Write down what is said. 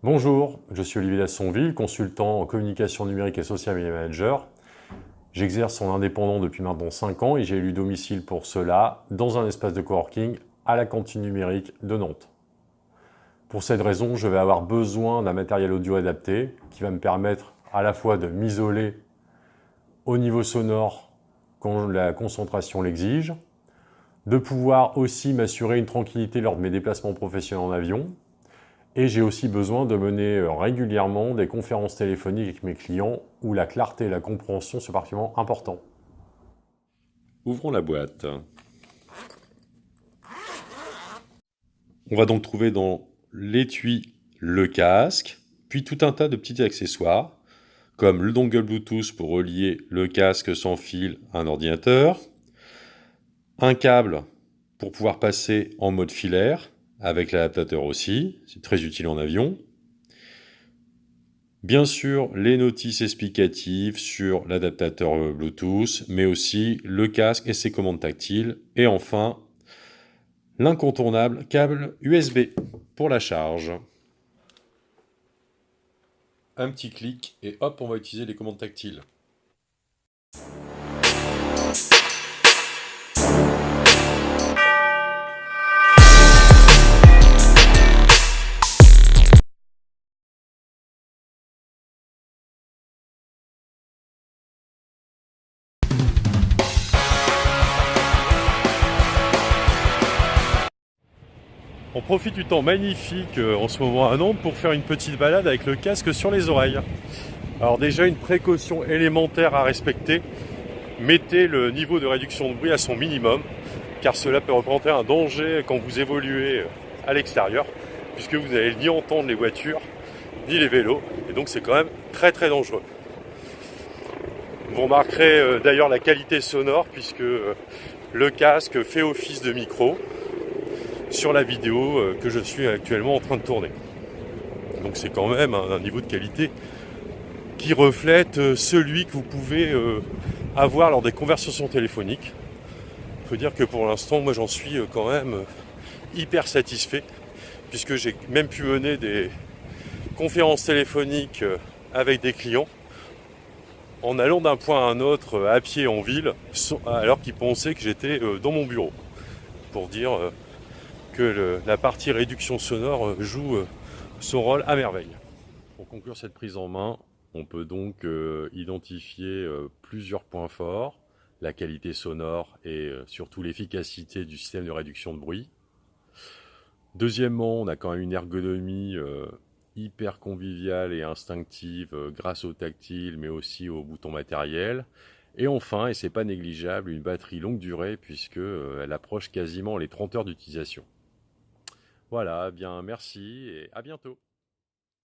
Bonjour, je suis Olivier Lassonville, consultant en communication numérique et social media manager. J'exerce en indépendant depuis maintenant 5 ans et j'ai élu domicile pour cela dans un espace de coworking à la cantine numérique de Nantes. Pour cette raison, je vais avoir besoin d'un matériel audio adapté qui va me permettre à la fois de m'isoler au niveau sonore quand la concentration l'exige, de pouvoir aussi m'assurer une tranquillité lors de mes déplacements professionnels en avion. Et j'ai aussi besoin de mener régulièrement des conférences téléphoniques avec mes clients où la clarté et la compréhension sont particulièrement importants. Ouvrons la boîte. On va donc trouver dans l'étui le casque, puis tout un tas de petits accessoires, comme le dongle Bluetooth pour relier le casque sans fil à un ordinateur, un câble pour pouvoir passer en mode filaire, avec l'adaptateur aussi, c'est très utile en avion. Bien sûr, les notices explicatives sur l'adaptateur Bluetooth, mais aussi le casque et ses commandes tactiles. Et enfin, l'incontournable câble USB pour la charge. Un petit clic et hop, on va utiliser les commandes tactiles. On profite du temps magnifique en ce moment à Nantes pour faire une petite balade avec le casque sur les oreilles. Alors déjà, une précaution élémentaire à respecter, mettez le niveau de réduction de bruit à son minimum, car cela peut représenter un danger quand vous évoluez à l'extérieur, puisque vous n'allez ni entendre les voitures, ni les vélos, et donc c'est quand même très très dangereux. Vous remarquerez d'ailleurs la qualité sonore, puisque le casque fait office de micro sur la vidéo que je suis actuellement en train de tourner. Donc c'est quand même un niveau de qualité qui reflète celui que vous pouvez avoir lors des conversations téléphoniques. Il faut dire que pour l'instant, moi j'en suis quand même hyper satisfait, puisque j'ai même pu mener des conférences téléphoniques avec des clients en allant d'un point à un autre à pied en ville, alors qu'ils pensaient que j'étais dans mon bureau. Pour dire que la partie réduction sonore joue son rôle à merveille. Pour conclure cette prise en main, on peut donc identifier plusieurs points forts, la qualité sonore et surtout l'efficacité du système de réduction de bruit. Deuxièmement, on a quand même une ergonomie hyper conviviale et instinctive grâce au tactile mais aussi aux boutons matériels. Et enfin, et c'est pas négligeable, une batterie longue durée puisque elle approche quasiment les 30 heures d'utilisation. Voilà, bien merci et à bientôt.